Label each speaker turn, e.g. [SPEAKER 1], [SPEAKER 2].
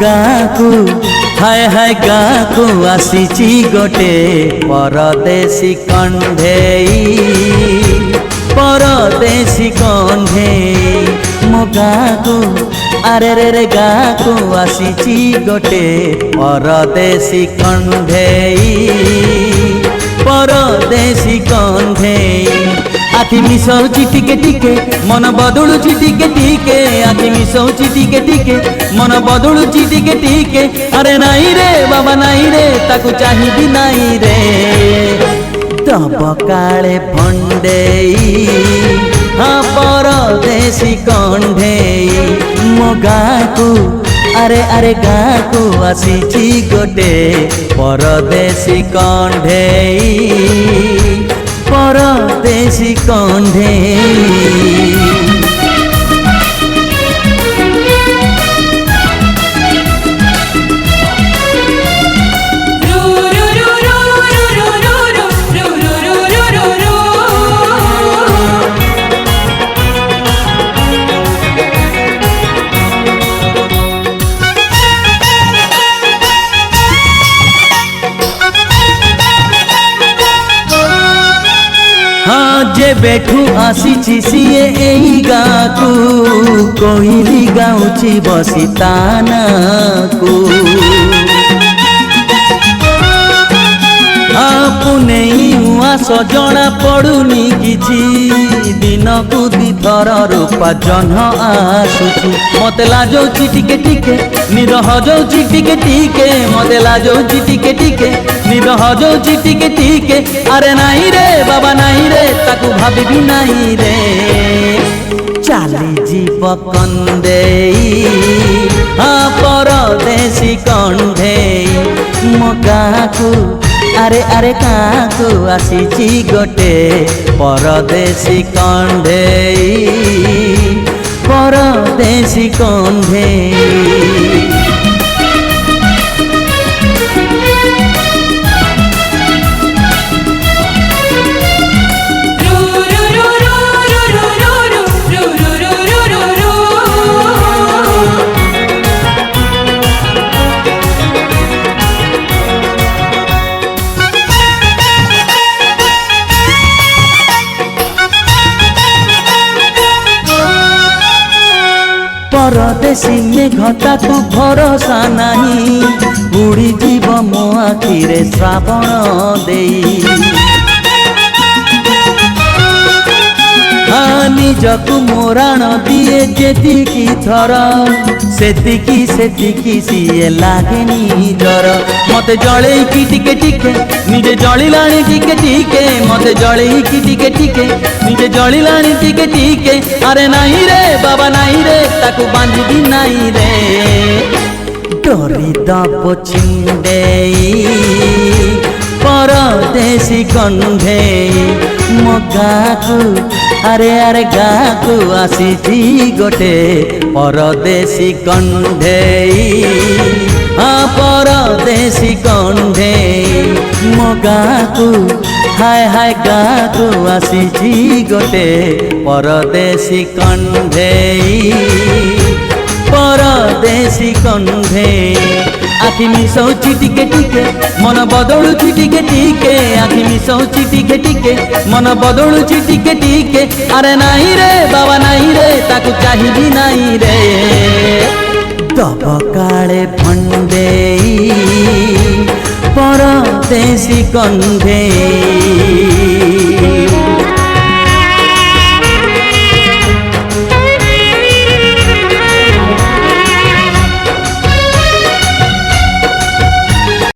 [SPEAKER 1] गाँकु हाय हाय गाँकु आसीची गोटे परदेशी कंढेई परदेशी कंढेई मो गाँकु अरे रे गाँकु आसीची गोटे परदेशी कंढेई परदेशी कंढेई आखि मिसौची टिके टिके मन बदलुची टिके टिके आखि मिसौची टिके टिके मन बदलुची टिके टिके अरे नाई रे बाबा नाई रे ताकू चाहिबी नाई रे तब काले भंडेई हाँ परदेशी कंढेई मो गाँकु अरे अरे गाँकु आसीची गोटे परदेशी कंढेई परदेशी कंढेई। जे बैठू आसीची सीए एई गाँकु कोइली गाउची बसी तानाकु पुनेई हुआ सजना पड़ुनी किछि दिनकु दिथर रूपा जह्न आसुछि मते लाजौछि टिके टिके निरह जाउछि टिके टिके मते लाजौछि टिके टिके निरह जाउछि टिके टिके अरे नाई रे बाबा नाई रे ताकू भाबिबी नाई रे चाली जीव कंढेई हाँ परदेशी कंढेई मो गाँकु अरे अरे गाँकु आसीची गोटे परदेशी कंढेई परदेशी कंढेई। परदेशी मेघटा को भरोसा नहीं उड़ी जीव मो आखिरे श्रावण देई निजकु मोराण दिए जेतिकी थर सेतिकी सेतिकी सीए लागेनी डर मते जळेईकी टिके टिके निजे जळिलाणी टिके टिके मते जळेईकी टिके टिके निजे जळिलाणी टिके टिके अरे नाई रे बाबा नाई रे ताकू बांधिबी नाई रे डोरी दब छिंडेई परदेशी कंढेई मो गाँकु अरे अरे गाँकु आसीची गोटे परदेशी कंढेई हाँ परदेशी कंढेई मो गाँकु हाय हाय गाँकु आसीची गोटे परदेशी कंढेई परदेशी कंढेई आखि मिसौची टिके टिके मन बदलुची टिके टिके आखि मिसौची टिके टिके मन बदलुची टिके टिके अरे नाई रे बाबा नाई रे ताकू चाहिबी नाई रे तब काले भंडेई परदेशी कंढेई।